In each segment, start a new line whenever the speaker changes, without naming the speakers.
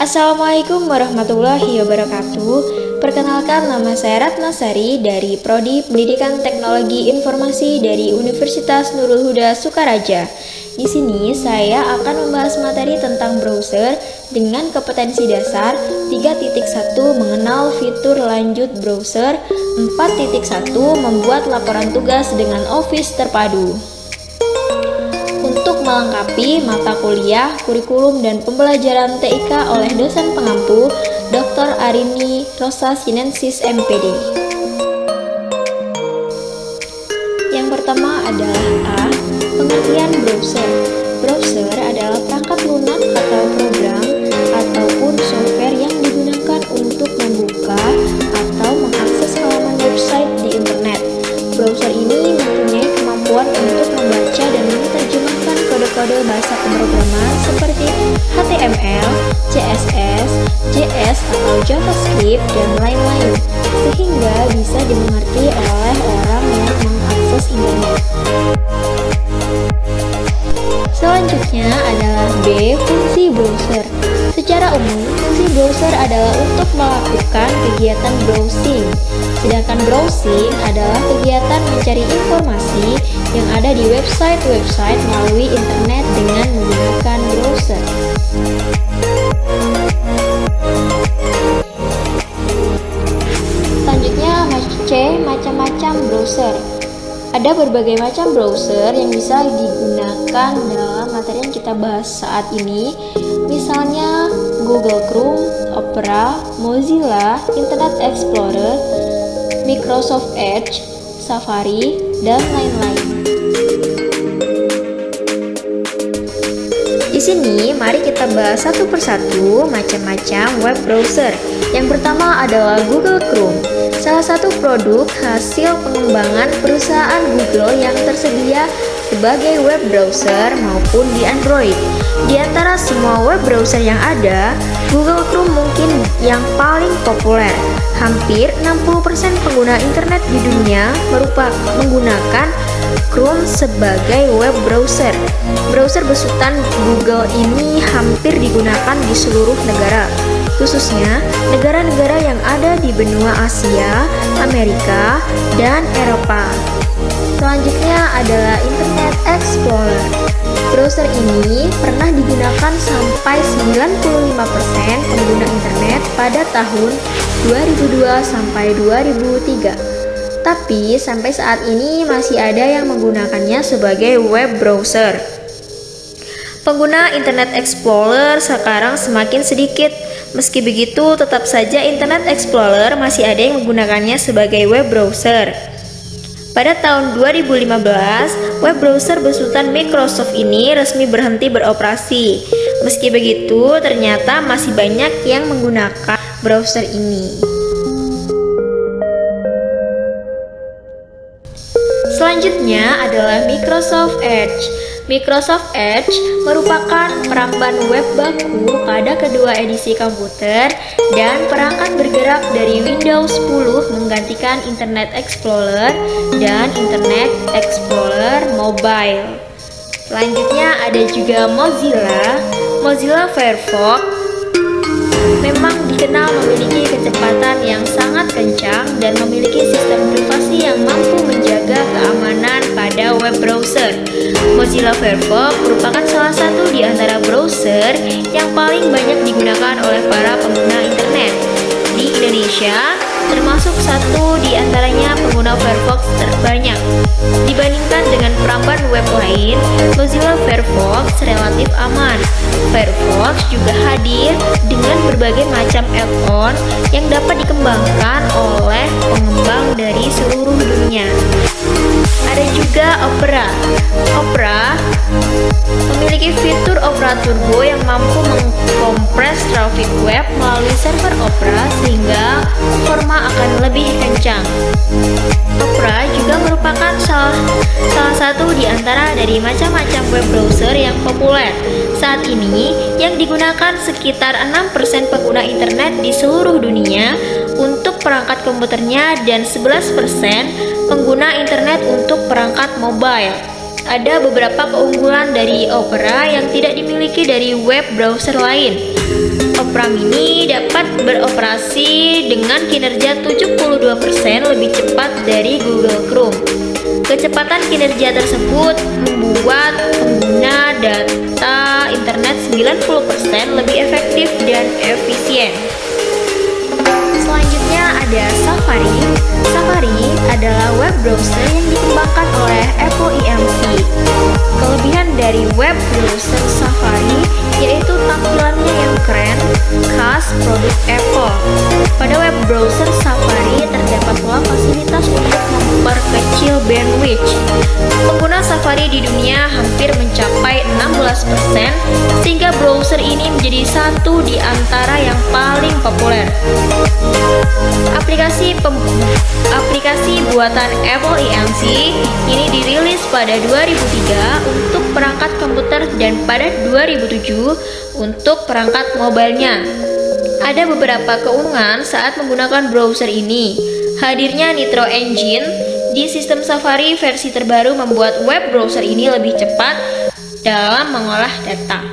Assalamualaikum warahmatullahi wabarakatuh. Perkenalkan, nama saya Ratna Sari dari Prodi Pendidikan Teknologi Informasi dari Universitas Nurul Huda Sukaraja. Di sini saya akan membahas materi tentang browser dengan kompetensi dasar 3.1 mengenal fitur lanjut browser, 4.1 membuat laporan tugas dengan Office terpadu. Untuk melengkapi mata kuliah, kurikulum, dan pembelajaran TIK oleh dosen pengampu, Dr. Arini Rosa Sinensis MPD. Yang pertama adalah A. Pengertian browser. Browser adalah perangkat lunak atau program ataupun software yang digunakan untuk membuka atau mengakses halaman website di internet. Browser ini mempunyai kemampuan untuk membaca dan menerjemahkan kode-kode bahasa pemrograman seperti HTML, CSS, JS atau JavaScript, dan lain-lain, sehingga bisa dimengerti oleh orang yang mengakses internet. Selanjutnya adalah B. Fungsi browser. Secara umum, fungsi browser adalah untuk melakukan kegiatan browsing. Sedangkan browsing adalah kegiatan mencari informasi yang ada di website-website melalui internet dengan menggunakan browser. Selanjutnya C. Macam-macam browser. Ada berbagai macam browser yang bisa digunakan dalam materi yang kita bahas saat ini. Misalnya Google Chrome, Opera, Mozilla, Internet Explorer, Microsoft Edge, Safari, dan lain-lain. Di sini mari kita bahas satu persatu macam-macam web browser. Yang pertama adalah Google Chrome, salah satu produk hasil pengembangan perusahaan Google yang tersedia sebagai web browser maupun di Android. Di antara semua web browser yang ada, Google Chrome mungkin yang paling populer. Hampir 60% pengguna internet di dunia menggunakan Chrome sebagai web browser. Browser besutan Google ini hampir digunakan di seluruh negara, khususnya negara-negara yang ada di benua Asia, Amerika, dan Eropa. Selanjutnya adalah Internet Explorer. Browser ini pernah digunakan sampai 95% pengguna internet pada tahun 2002 sampai 2003. Tapi sampai saat ini masih ada yang menggunakannya sebagai web browser. Pengguna Internet Explorer sekarang semakin sedikit. Meski begitu, tetap saja Internet Explorer masih ada yang menggunakannya sebagai web browser. Pada tahun 2015, web browser besutan Microsoft ini resmi berhenti beroperasi. Meski begitu, ternyata masih banyak yang menggunakan browser ini. Selanjutnya adalah Microsoft Edge. Microsoft Edge merupakan peramban web baku pada kedua edisi komputer dan perangkat bergerak dari Windows 10 menggantikan Internet Explorer dan Internet Explorer Mobile. Selanjutnya ada juga Mozilla Firefox. Memang dikenal memiliki kecepatan yang sangat kencang dan memiliki sistem privasi yang mampu menjaga keamanan pada web browser. Mozilla Firefox merupakan salah satu di antara browser yang paling banyak digunakan oleh para pengguna internet di Indonesia, termasuk satu di antaranya pengguna Firefox terbanyak. Dibandingkan dengan peramban web lain, Mozilla Firefox relatif aman. Firefox juga hadir dengan berbagai macam add-on yang dapat dikembangkan oleh pengembang dari seluruh dunia. Ada juga Opera memiliki fitur Opera Turbo yang mampu mengkompres traffic web melalui server Opera sehingga performa akan lebih kencang. Opera juga merupakan salah satu di antara dari macam-macam web browser yang populer. Saat ini yang digunakan sekitar 6% pengguna internet di seluruh dunia untuk perangkat komputernya dan 11% pengguna internet untuk perangkat mobile. Ada beberapa keunggulan dari Opera yang tidak dimiliki dari web browser lain. Opera Mini dapat beroperasi dengan kinerja 72% lebih cepat dari Google Chrome. Kecepatan kinerja tersebut membuat pengguna data internet 90% lebih efektif dan efisien. Selanjutnya ada Safari. Safari adalah web browser yang dikembangkan oleh Apple Inc. Kelebihan dari web browser Safari yaitu tampilannya yang keren, khas produk Apple. Pada web browser Safari terdapat pula fasilitas untuk memperkecil bandwidth. Pengguna Safari di dunia hampir mencapai 16%, sehingga browser ini menjadi satu di antara yang paling populer. Aplikasi buatan Apple Inc. ini dirilis pada 2003 untuk perangkat komputer dan pada 2007 untuk perangkat mobilenya. Ada beberapa keuntungan saat menggunakan browser ini. Hadirnya Nitro Engine di sistem Safari versi terbaru membuat web browser ini lebih cepat dalam mengolah data.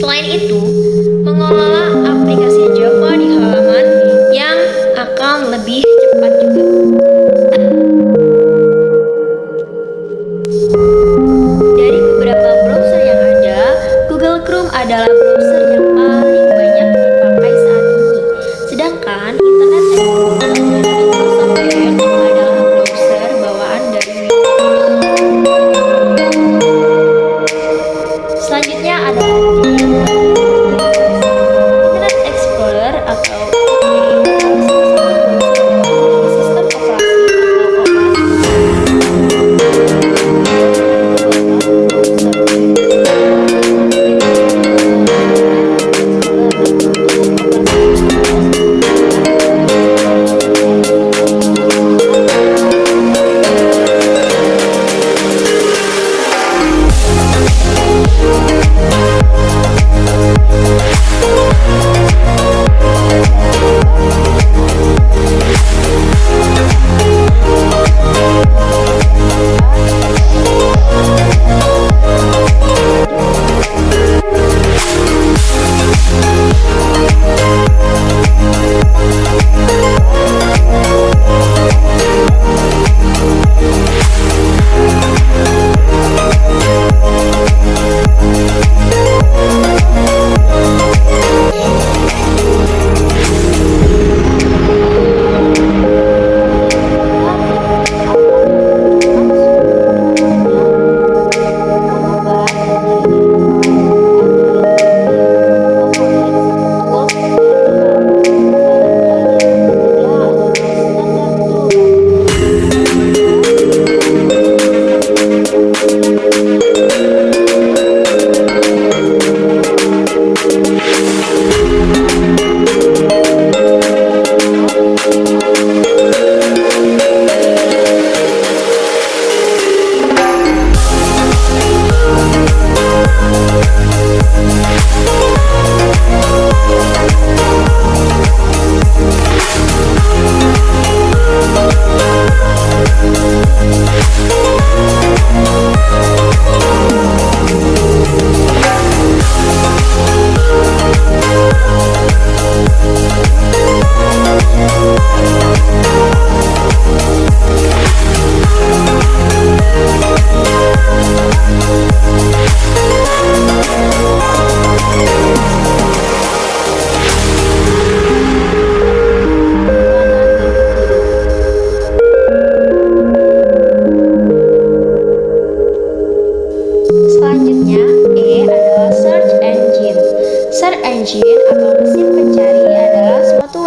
Selain itu, mengelola aplikasi Java di halaman yang akan lebih cepat juga. Dari beberapa browser yang ada, Google Chrome adalah browser yang paling banyak dipakai saat ini. Sedangkan Internet Explorer dan Microsoft Edge adalah browser bawaan dari Windows. Selanjutnya ada Internet Explorer atau sistem operasi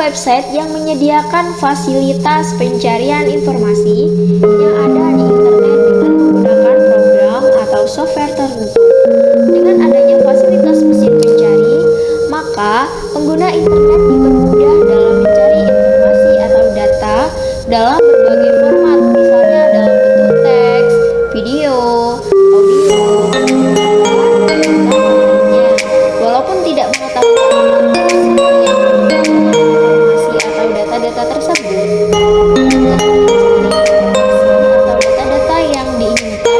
website yang menyediakan fasilitas pencarian informasi yang ada di internet dengan menggunakan program atau software tertentu. Dengan adanya fasilitas mesin pencari, maka pengguna internet dipermudah dalam mencari informasi atau data dalam berbagai format, misalnya dalam bentuk teks, video, audio, dan lainnya. Walaupun tidak mengetahui data tersebut, atau data-data yang diinginkan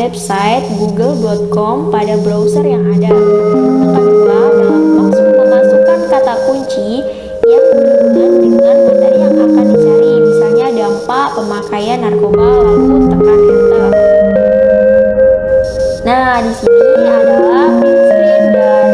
website google.com pada browser yang ada. Yang kedua adalah memasukkan kata kunci yang berhubungan dengan materi yang akan dicari, misalnya dampak pemakaian narkoba, lalu tekan enter. Nah, di sini adalah print screen dan